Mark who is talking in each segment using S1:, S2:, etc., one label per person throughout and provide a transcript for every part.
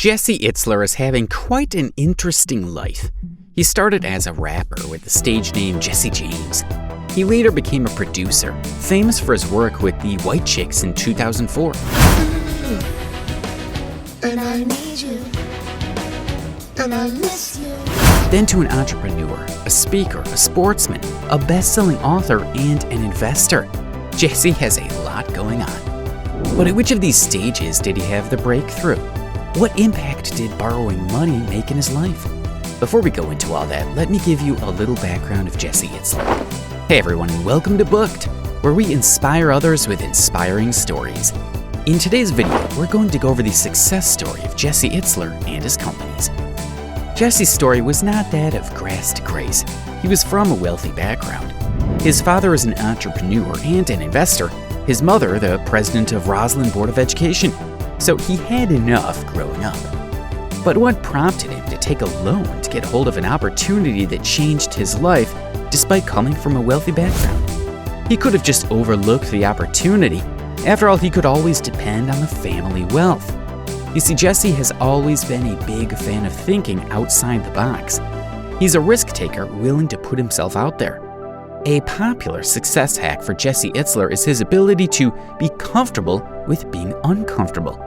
S1: Jesse Itzler is having quite an interesting life. He started as a rapper with the stage name Jesse James. He later became a producer, famous for his work with the White Chicks in 2004.
S2: And I need you, and I miss you.
S1: Then to an entrepreneur, a speaker, a sportsman, a best-selling author, and an investor. Jesse has a lot going on. But at which of these stages did he have the breakthrough? What impact did borrowing money make in his life? Before we go into all that, let me give you a little background of Jesse Itzler. Hey everyone, and welcome to Booked, where we inspire others with inspiring stories. In today's video, we're going to go over the success story of Jesse Itzler and his companies. Jesse's story was not that of grass to grace. He was from a wealthy background. His father is an entrepreneur and an investor, his mother the president of Roslyn Board of Education, so he had enough growing up. But what prompted him to take a loan to get hold of an opportunity that changed his life despite coming from a wealthy background? He could have just overlooked the opportunity. After all, he could always depend on the family wealth. You see, Jesse has always been a big fan of thinking outside the box. He's a risk taker willing to put himself out there. A popular success hack for Jesse Itzler is his ability to be comfortable with being uncomfortable.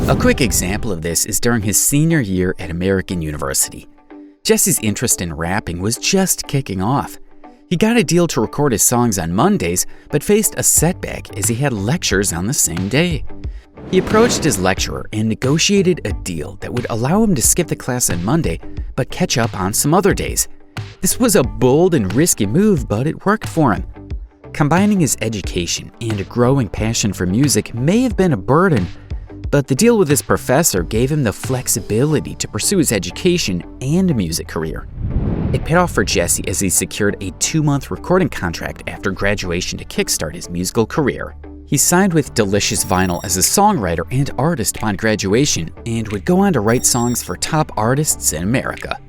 S1: A quick example of this is during his senior year at American University. Jesse's interest in rapping was just kicking off. He got a deal to record his songs on Mondays, but faced a setback as he had lectures on the same day. He approached his lecturer and negotiated a deal that would allow him to skip the class on Monday, but catch up on some other days. This was a bold and risky move, but it worked for him. Combining his education and a growing passion for music may have been a burden, but the deal with his professor gave him the flexibility to pursue his education and music career. It paid off for Jesse as he secured a 2-month recording contract after graduation to kickstart his musical career. He signed with Delicious Vinyl as a songwriter and artist upon graduation and would go on to write songs for top artists in America.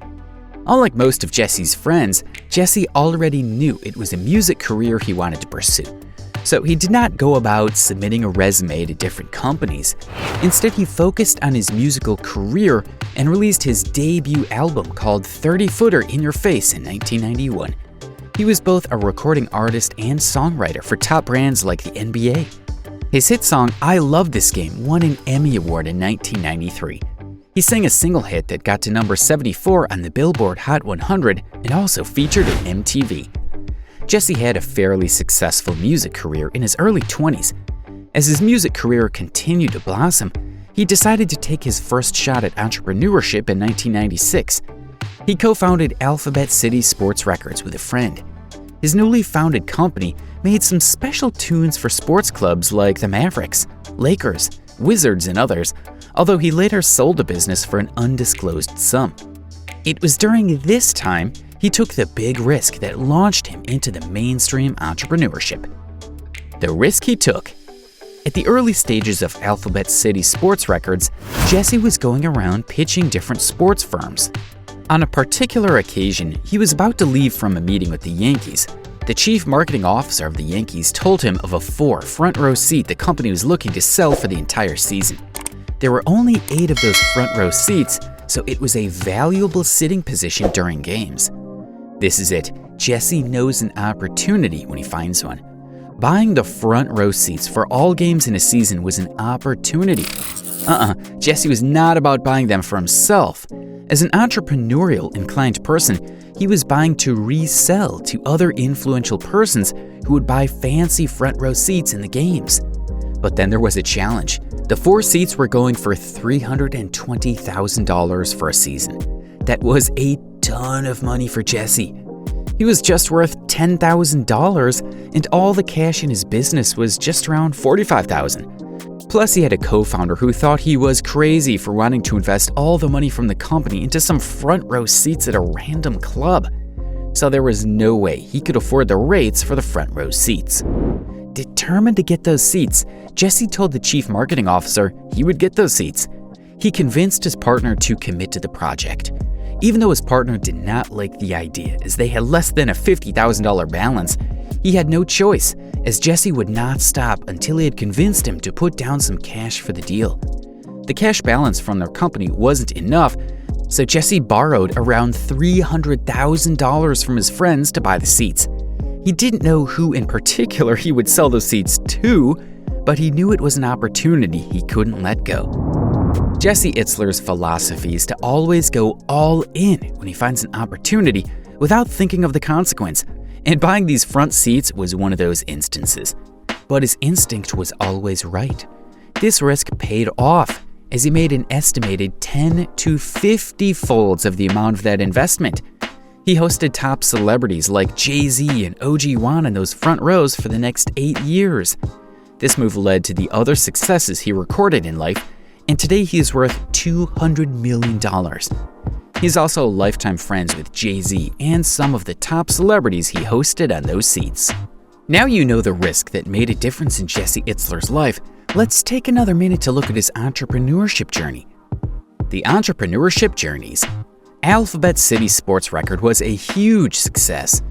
S1: Unlike most of Jesse's friends, Jesse already knew it was a music career he wanted to pursue. So he did not go about submitting a resume to different companies. Instead, he focused on his musical career and released his debut album called 30-Footer in Your Face in 1991. He was both a recording artist and songwriter for top brands like the NBA. His hit song, I Love This Game, won an Emmy Award in 1993. He sang a single hit that got to number 74 on the Billboard Hot 100 and also featured on MTV. Jesse had a fairly successful music career in his early 20s. As his music career continued to blossom, he decided to take his first shot at entrepreneurship in 1996. He co-founded Alphabet City Sports Records with a friend. His newly founded company made some special tunes for sports clubs like the Mavericks, Lakers, Wizards, and others, although he later sold the business for an undisclosed sum. It was during this time he took the big risk that launched him into the mainstream entrepreneurship. The risk he took. At the early stages of Alphabet City Sports Records, Jesse was going around pitching different sports firms. On a particular occasion, he was about to leave from a meeting with the Yankees. The chief marketing officer of the Yankees told him of a 4 front-row seat the company was looking to sell for the entire season. There were only 8 of those front-row seats, so it was a valuable sitting position during games. This is it. Jesse knows an opportunity when he finds one. Buying the front-row seats for all games in a season was an opportunity. Jesse was not about buying them for himself. As an entrepreneurial inclined person, he was buying to resell to other influential persons who would buy fancy front row seats in the games. But then there was a challenge. The 4 seats were going for $320,000 for a season. That was a ton of money for Jesse. He was just worth $10,000, and all the cash in his business was just around $45,000. Plus, he had a co-founder who thought he was crazy for wanting to invest all the money from the company into some front row seats at a random club. So there was no way he could afford the rates for the front row seats. Determined to get those seats, Jesse told the chief marketing officer he would get those seats. He convinced his partner to commit to the project. Even though his partner did not like the idea, as they had less than a $50,000 balance, he had no choice, as Jesse would not stop until he had convinced him to put down some cash for the deal. The cash balance from their company wasn't enough, so Jesse borrowed around $300,000 from his friends to buy the seats. He didn't know who in particular he would sell those seats to, but he knew it was an opportunity he couldn't let go. Jesse Itzler's philosophy is to always go all in when he finds an opportunity without thinking of the consequence, and buying these front seats was one of those instances. But his instinct was always right. This risk paid off, as he made an estimated 10 to 50 folds of the amount of that investment. He hosted top celebrities like Jay-Z and OG1 in those front rows for the next 8 years. This move led to the other successes he recorded in life, and today he is worth $200 million. He's also lifetime friends with Jay-Z and some of the top celebrities he hosted on those seats. Now you know the risk that made a difference in Jesse Itzler's life. Let's take another minute to look at his entrepreneurship journey. The entrepreneurship journeys. Alphabet City Sports Record was a huge success.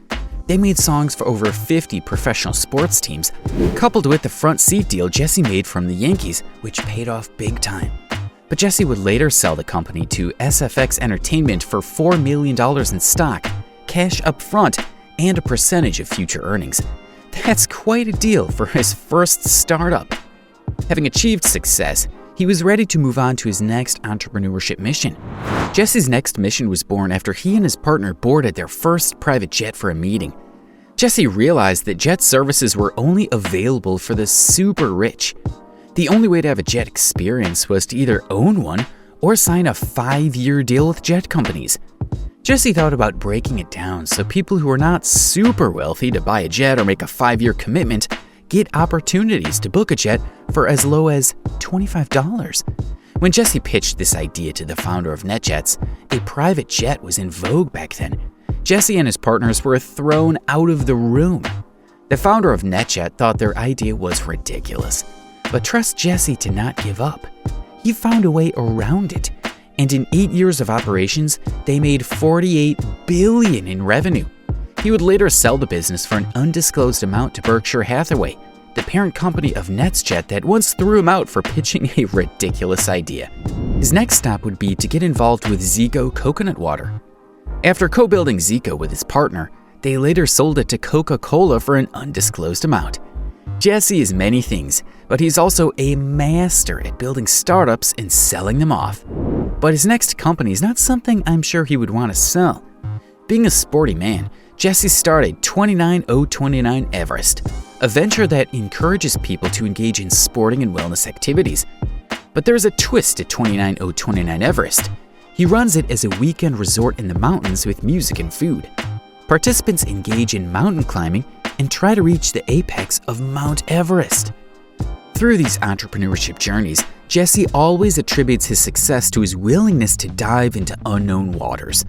S1: They made songs for over 50 professional sports teams, coupled with the front seat deal Jesse made from the Yankees, which paid off big time. But Jesse would later sell the company to SFX Entertainment for $4 million in stock, cash up front, and a percentage of future earnings. That's quite a deal for his first startup. Having achieved success, he was ready to move on to his next entrepreneurship mission. Jesse's next mission was born after he and his partner boarded their first private jet for a meeting. Jesse realized that jet services were only available for the super rich. The only way to have a jet experience was to either own one or sign a 5-year deal with jet companies. Jesse thought about breaking it down so people who are not super wealthy to buy a jet or make a 5-year commitment get opportunities to book a jet for as low as $25. When Jesse pitched this idea to the founder of NetJets, a private jet was in vogue back then. Jesse and his partners were thrown out of the room. The founder of NetJet thought their idea was ridiculous, but trust Jesse to not give up. He found a way around it, and in 8 years of operations, they made $48 billion in revenue. He would later sell the business for an undisclosed amount to Berkshire Hathaway, the parent company of NetJet that once threw him out for pitching a ridiculous idea. His next stop would be to get involved with Zico Coconut Water. After co-building Zico with his partner, they later sold it to Coca-Cola for an undisclosed amount. Jesse is many things, but he's also a master at building startups and selling them off. But his next company is not something I'm sure he would want to sell. Being a sporty man, Jesse started 29029 Everest, a venture that encourages people to engage in sporting and wellness activities. But there's a twist to 29029 Everest. He runs it as a weekend resort in the mountains with music and food. Participants engage in mountain climbing and try to reach the apex of Mount Everest. Through these entrepreneurship journeys, Jesse always attributes his success to his willingness to dive into unknown waters.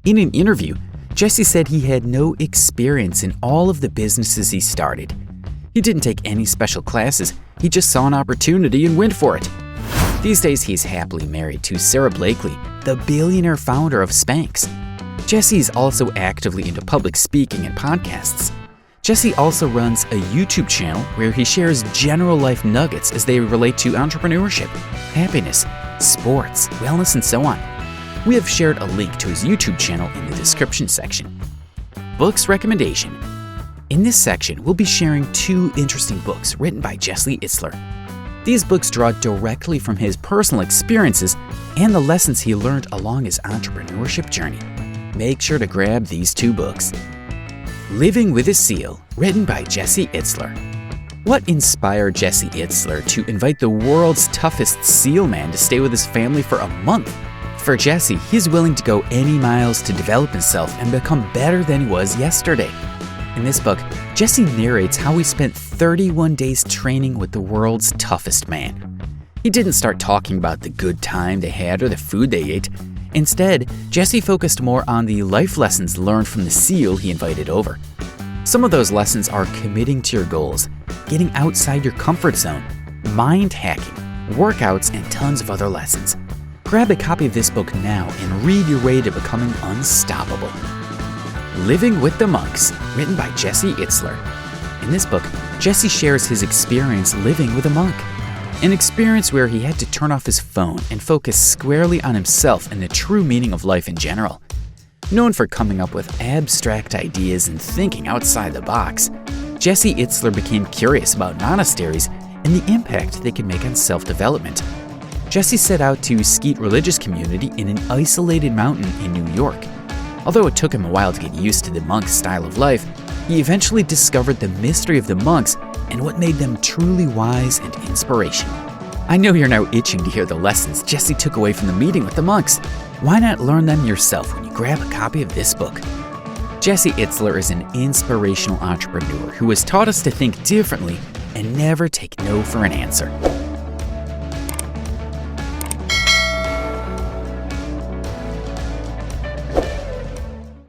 S1: In an interview, Jesse said he had no experience in all of the businesses he started. He didn't take any special classes, he just saw an opportunity and went for it. These days, he's happily married to Sarah Blakely, the billionaire founder of Spanx. Jesse is also actively into public speaking and podcasts. Jesse also runs a YouTube channel where he shares general life nuggets as they relate to entrepreneurship, happiness, sports, wellness, and so on. We have shared a link to his YouTube channel in the description section. Books recommendation. In this section, we'll be sharing 2 interesting books written by Jesse Itzler. These books draw directly from his personal experiences and the lessons he learned along his entrepreneurship journey. Make sure to grab these 2 books. Living with a Seal, written by Jesse Itzler. What inspired Jesse Itzler to invite the world's toughest seal man to stay with his family for a month? For Jesse, he's willing to go any miles to develop himself and become better than he was yesterday. In this book, Jesse narrates how he spent 31 days training with the world's toughest man. He didn't start talking about the good time they had or the food they ate. Instead, Jesse focused more on the life lessons learned from the SEAL he invited over. Some of those lessons are committing to your goals, getting outside your comfort zone, mind hacking, workouts, and tons of other lessons. Grab a copy of this book now and read your way to becoming unstoppable. Living with the Monks, written by Jesse Itzler. In this book, Jesse shares his experience living with a monk. an experience where he had to turn off his phone and focus squarely on himself and the true meaning of life in general. Known for coming up with abstract ideas and thinking outside the box, Jesse Itzler became curious about monasteries and the impact they could make on self-development. Jesse set out to skeet religious community in an isolated mountain in New York. Although it took him a while to get used to the monk's style of life, he eventually discovered the mystery of the monks and what made them truly wise and inspirational. I know you're now itching to hear the lessons Jesse took away from the meeting with the monks. Why not learn them yourself when you grab a copy of this book? Jesse Itzler is an inspirational entrepreneur who has taught us to think differently and never take no for an answer.